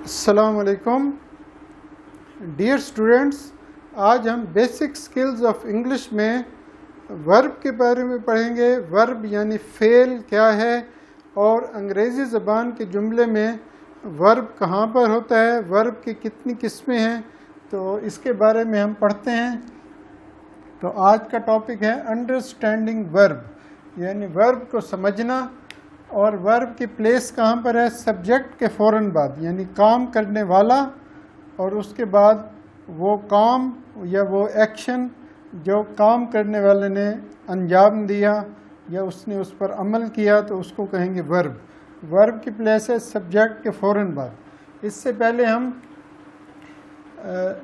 السلام علیکم dear students, آج ہم بیسک سکلز آف انگلش میں ورب کے بارے میں پڑھیں گے۔ ورب یعنی فعل کیا ہے اور انگریزی زبان کے جملے میں ورب کہاں پر ہوتا ہے، ورب کی کتنی قسمیں ہیں، تو اس کے بارے میں ہم پڑھتے ہیں۔ تو آج کا ٹاپک ہے انڈرسٹینڈنگ ورب، یعنی ورب کو سمجھنا۔ اور ورب کی پلیس کہاں پر ہے؟ سبجیکٹ کے فوراً بعد، یعنی کام کرنے والا اور اس کے بعد وہ کام یا وہ ایکشن جو کام کرنے والے نے انجام دیا یا اس نے اس پر عمل کیا، تو اس کو کہیں گے ورب۔ ورب کی پلیس ہے سبجیکٹ کے فوراً بعد۔ اس سے پہلے ہم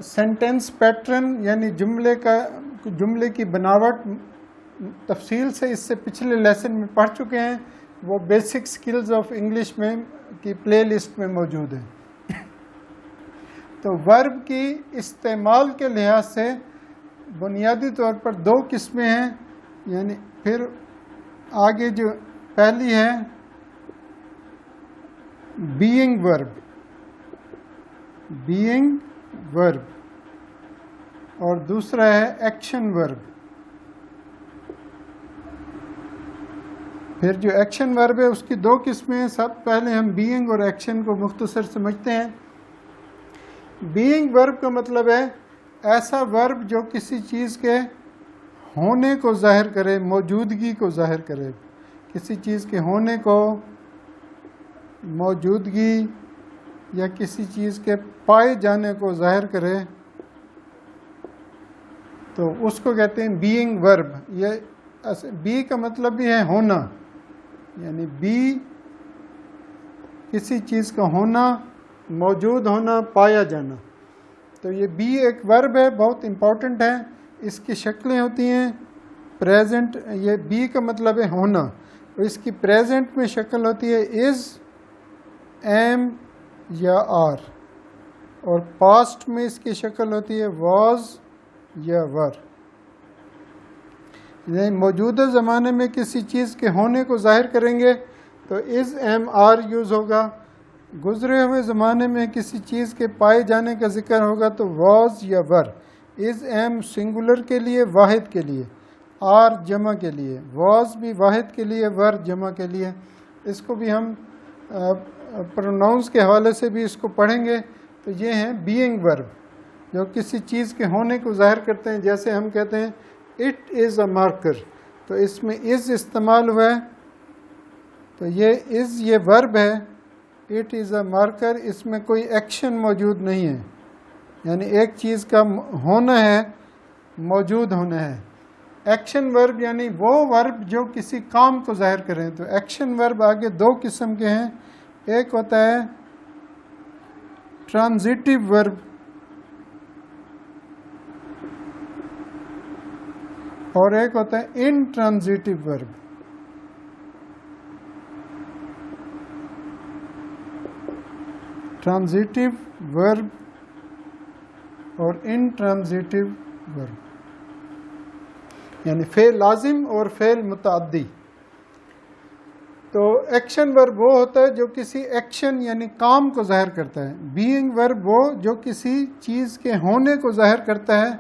سینٹینس پیٹرن یعنی جملے کی بناوٹ تفصیل سے اس سے پچھلے لیسن میں پڑھ چکے ہیں، وہ بیسک سکلز آف انگلش میں کی پلے لسٹ میں موجود ہے۔ تو ورب کی استعمال کے لحاظ سے بنیادی طور پر دو قسمیں ہیں، یعنی پھر آگے جو پہلی ہے بینگ ورب اور دوسرا ہے ایکشن ورب۔ پھر جو ایکشن ورب ہے اس کی دو قسمیں ہیں۔ سب پہلے ہم بینگ اور ایکشن کو مختصر سمجھتے ہیں۔ بینگ ورب کا مطلب ہے ایسا ورب جو کسی چیز کے ہونے کو ظاہر کرے، موجودگی کو ظاہر کرے، کسی چیز کے ہونے کو، موجودگی یا کسی چیز کے پائے جانے کو ظاہر کرے، تو اس کو کہتے ہیں بینگ ورب۔ یہ بی کا مطلب بھی ہے ہونا، یعنی بی کسی چیز کا ہونا، موجود ہونا، پایا جانا۔ تو یہ بی ایک ورب ہے، بہت امپورٹنٹ ہے۔ اس کی شکلیں ہوتی ہیں پریزنٹ، یہ بی کا مطلب ہے ہونا، اور اس کی پریزنٹ میں شکل ہوتی ہے از، ایم یا آر، اور پاسٹ میں اس کی شکل ہوتی ہے واز یا ور۔ یعنی موجودہ زمانے میں کسی چیز کے ہونے کو ظاہر کریں گے تو از، ایم، آر یوز ہوگا۔ گزرے ہوئے زمانے میں کسی چیز کے پائے جانے کا ذکر ہوگا تو واز یا ور۔ از، ایم سنگولر کے لیے، واحد کے لیے، آر جمع کے لیے، واز بھی واحد کے لیے، ور جمع کے لیے۔ اس کو بھی ہم پروناؤنس کے حوالے سے بھی اس کو پڑھیں گے۔ تو یہ ہیں بینگ ورب جو کسی چیز کے ہونے کو ظاہر کرتے ہیں۔ جیسے ہم کہتے ہیں اٹ از اے مارکر، تو اس میں از استعمال ہوا ہے، تو یہ از یہ ورب ہے، اٹ از اے مارکر، اس میں کوئی ایکشن موجود نہیں ہے، یعنی ایک چیز کا ہونا ہے، موجود ہونا ہے۔ ایکشن ورب یعنی وہ ورب جو کسی کام کو ظاہر کریں۔ تو ایکشن ورب آگے دو قسم کے ہیں، ایک ہوتا ہے ٹرانزیٹیو ورب اور ایک ہوتا ہے انٹرانزیٹیو ورب۔ ٹرانزیٹیو ورب اور انٹرانزیٹیو ورب یعنی فعل لازم اور فعل متعدی۔ تو ایکشن ورب وہ ہوتا ہے جو کسی ایکشن یعنی کام کو ظاہر کرتا ہے۔ بینگ ورب وہ جو کسی چیز کے ہونے کو ظاہر کرتا ہے۔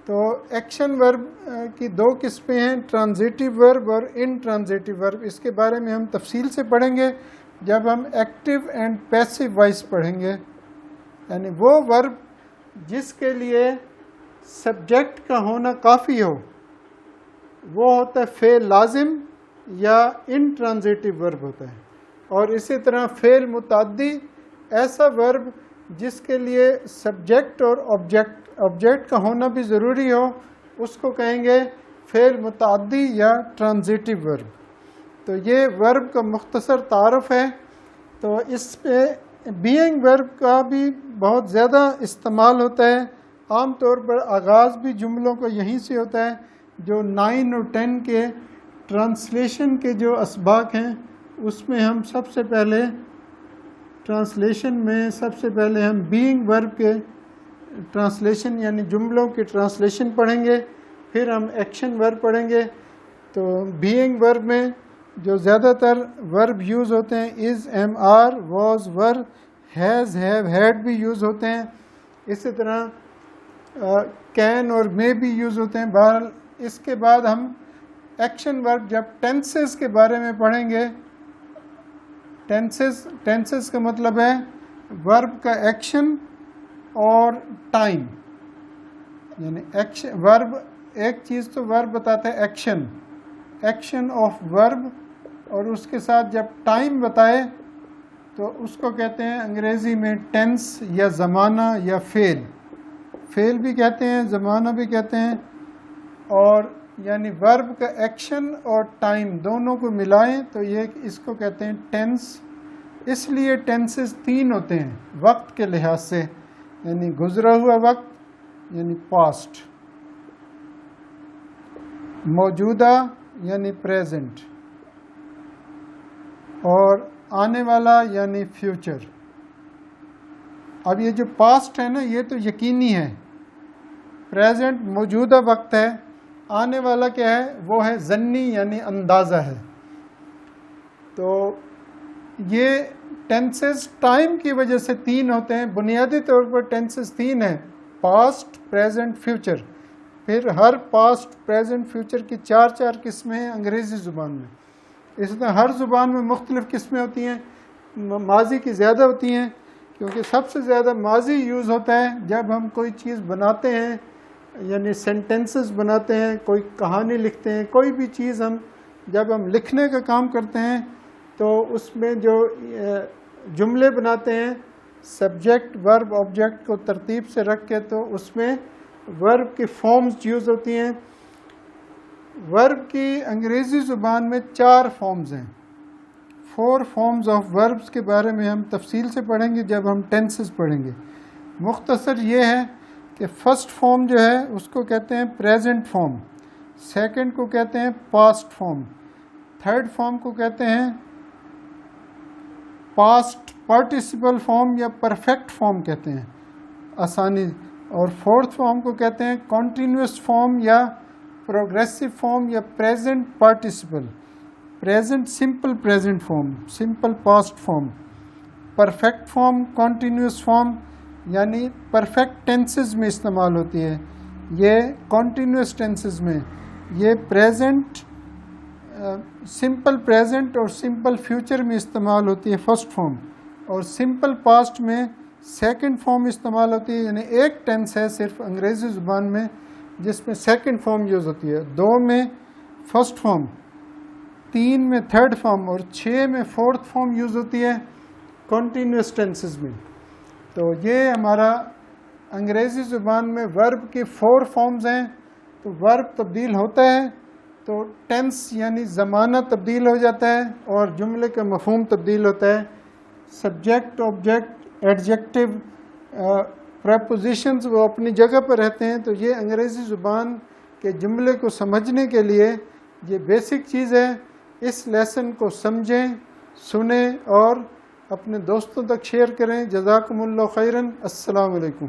تو ایکشن ورب کی دو قسمیں ہیں، ٹرانزیٹیو ورب اور انٹرانزیٹیو ورب۔ اس کے بارے میں ہم تفصیل سے پڑھیں گے جب ہم ایکٹیو اینڈ پیسیو وائس پڑھیں گے، یعنی وہ ورب جس کے لیے سبجیکٹ کا ہونا کافی ہو، وہ ہوتا ہے فعل لازم یا انٹرانزیٹیو ورب ہوتا ہے۔ اور اسی طرح فعل متعدی ایسا ورب جس کے لیے سبجیکٹ اور آبجیکٹ کا ہونا بھی ضروری ہو، اس کو کہیں گے فعل متعدی یا ٹرانزیٹیو ورب۔ تو یہ ورب کا مختصر تعارف ہے۔ تو اس پہ بینگ ورب کا بھی بہت زیادہ استعمال ہوتا ہے۔ عام طور پر آغاز بھی جملوں کو یہیں سے ہوتا ہے۔ جو 9 اور 10 کے ٹرانسلیشن کے جو اسباق ہیں، اس میں ہم سب سے پہلے ہم بینگ ورب کے ٹرانسلیشن یعنی جملوں کی ٹرانسلیشن پڑھیں گے، پھر ہم ایکشن ورب پڑھیں گے۔ تو بینگ ورب میں جو زیادہ تر ورب یوز ہوتے ہیں is, am, are, was, were, has have had بھی یوز ہوتے ہیں. اسی طرح کین اور مے بھی یوز ہوتے ہیں. بہرحال اس کے بعد ہم ایکشن ورب جب ٹینسز کے بارے میں پڑھیں گے. ٹینسز کا مطلب ہے ورب کا ایکشن اور ٹائم. یعنی ایکشن ورب ایک چیز تو ورب بتاتا ہے ایکشن آف ورب, اور اس کے ساتھ جب ٹائم بتائے تو اس کو کہتے ہیں انگریزی میں ٹینس یا زمانہ یا فعل بھی کہتے ہیں, زمانہ بھی کہتے ہیں. اور یعنی ورب کا ایکشن اور ٹائم دونوں کو ملائیں تو اس کو کہتے ہیں ٹینس. اس لیے ٹینسز 3 ہوتے ہیں وقت کے لحاظ سے, یعنی گزرا ہوا وقت یعنی پاسٹ, موجودہ یعنی پریزنٹ, اور آنے والا یعنی فیوچر. اب یہ جو پاسٹ ہے نا یہ تو یقینی ہے, پریزنٹ موجودہ وقت ہے, آنے والا کیا ہے وہ ہے ظنی یعنی اندازہ ہے. تو یہ ٹینسز ٹائم کی وجہ سے 3 ہوتے ہیں. بنیادی طور پر ٹینسز 3 ہیں, پاسٹ, پریزنٹ, فیوچر. پھر ہر پاسٹ, پریزنٹ, فیوچر کی 4 قسمیں ہیں انگریزی زبان میں. اسی طرح ہر زبان میں مختلف قسمیں ہوتی ہیں. ماضی کی زیادہ ہوتی ہیں کیونکہ سب سے زیادہ ماضی یوز ہوتا ہے جب ہم کوئی چیز بناتے ہیں, یعنی سینٹنسز بناتے ہیں, کوئی کہانی لکھتے ہیں, کوئی بھی چیز جب ہم لکھنے کا کام کرتے ہیں تو اس میں جو جملے بناتے ہیں سبجیکٹ ورب آبجیکٹ کو ترتیب سے رکھ کے, تو اس میں ورب کی فارمز یوز ہوتی ہیں. ورب کی انگریزی زبان میں 4 فارمز ہیں. 4 فارمز آف وربز کے بارے میں ہم تفصیل سے پڑھیں گے جب ہم ٹینسز پڑھیں گے. مختصر یہ ہے کہ فرسٹ فارم جو ہے اس کو کہتے ہیں پریزنٹ فارم, سیکنڈ کو کہتے ہیں پاسٹ فارم, تھرڈ فارم کو کہتے ہیں پاسٹ پارٹیسپل فارم یا پرفیکٹ فارم کہتے ہیں آسانی, اور فورتھ فارم کو کہتے ہیں کنٹینیوس فارم یا پروگریسو فارم یا present participle, present simple present form, simple past form, perfect form, continuous form یعنی پرفیکٹ ٹینسز میں استعمال ہوتی ہے, یہ کنٹینیوس ٹینسز میں, یہ پریزنٹ, سمپل پریزنٹ اور سمپل فیوچر میں استعمال ہوتی ہے فرسٹ فارم, اور سمپل پاسٹ میں سیکنڈ فارم استعمال ہوتی ہے. یعنی ایک ٹینس ہے صرف انگریزی زبان میں جس میں سیکنڈ فارم یوز ہوتی ہے, 2 میں فرسٹ فارم, 3 میں تھرڈ فارم اور 6 میں فورتھ فارم یوز ہوتی ہے کنٹینیوس ٹینسز میں. تو یہ ہمارا انگریزی زبان میں ورب کی 4 فارمز ہیں. تو ورب تبدیل ہوتا ہے تو ٹینس یعنی زمانہ تبدیل ہو جاتا ہے اور جملے کا مفہوم تبدیل ہوتا ہے. سبجیکٹ, آبجیکٹ, ایڈجیکٹو, پریپوزیشنز وہ اپنی جگہ پر رہتے ہیں. تو یہ انگریزی زبان کے جملے کو سمجھنے کے لیے یہ بیسک چیز ہے. اس لیسن کو سمجھیں, سنیں اور اپنے دوستوں تک شیئر کریں. جزاکم اللہ خیرا. السلام علیکم.